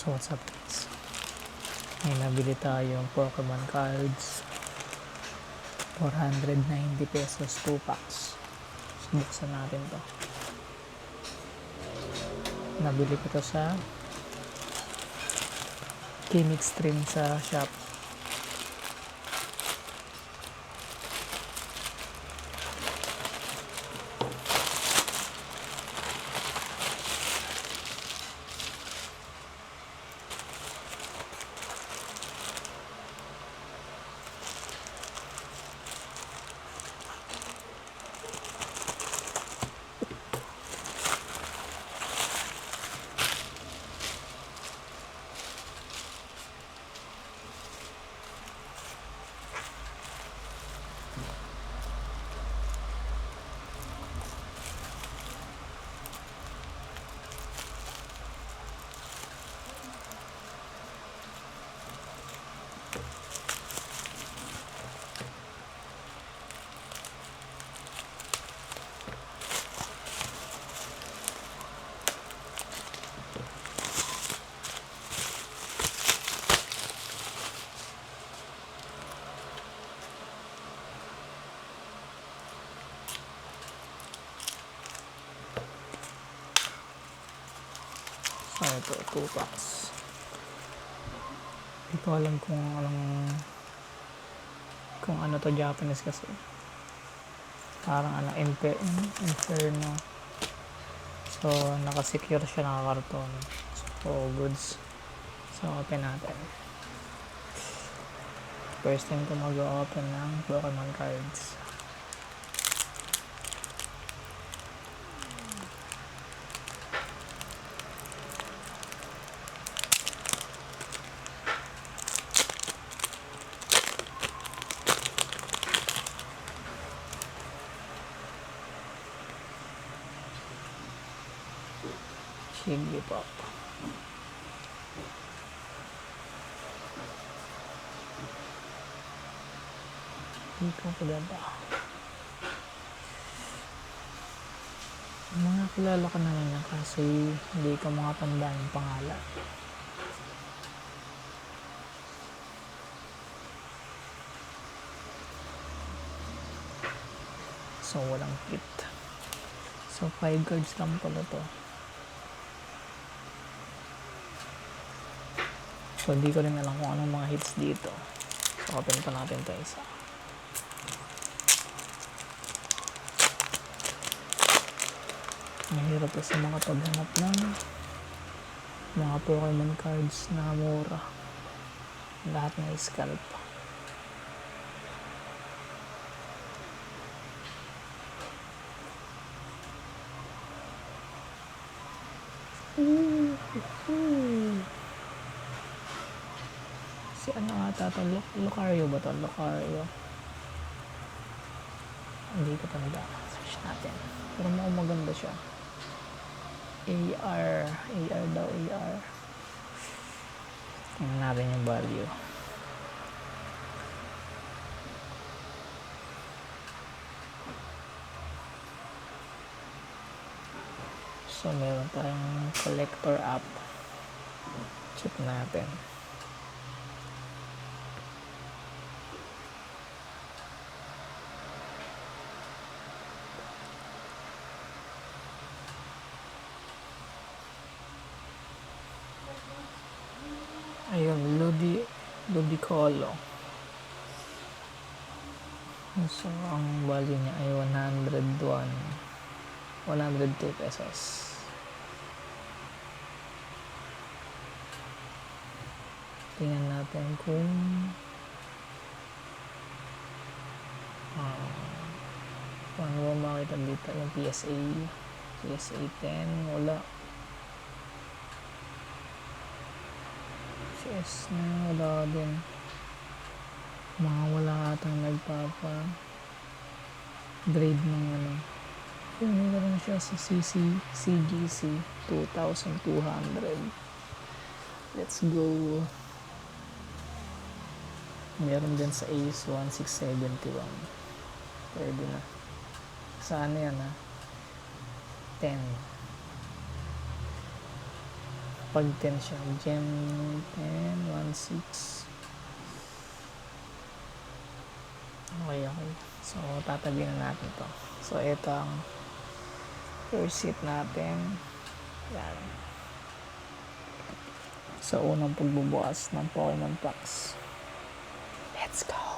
So what's up guys? May nabili tayong Pokemon cards. 490 pesos 2 packs. So, buksan natin to. Nabili ko to sa Gimmick Stream sa shop. So ito, 2 packs. Hindi ko alam kung ano to Japanese kasi. Parang Inferno. So nakasecure siya, nakakarton. So goods. So open natin. First time ko mag-open ng Pokemon cards. Jigglypuff. Hindi ko kilala. Mga kilala ko naman yan kasi hindi ko mga tandaan yung pangalan. So walang hit. So 5 cards lang pala to. So hindi ko rin alam kung anong mga hits dito. So open pa natin ito isa. Mahirap sa mga paghanap ng mga Pokemon cards na mura. Lahat na scalp. Si ano ata ito? Lucario ba ito? Lucario. Hindi ko tanda. Search natin. Pero maganda siya. AR daw, AR. Tingnan natin yung value. So meron tayong collector app. Check natin. Ayun, Ludicolo. So, ang value niya ay 102 pesos. Tingnan natin kung paano ba makita dito yung PSA 10, wala. CS na wala din. Wala atang nagpapa grade ng ano. Yun, meron siya sa CGC 2,200. Let's go. Meron din sa Ace 1671. Pwede na. Sa ano yan 10. pag 10 siya. Gem 10, 1, 6. Okay. So, tatabi na natin to. So, ito ang first hit natin. Yan. Sa unang pagbubukas ng Pokemon Packs. Let's go!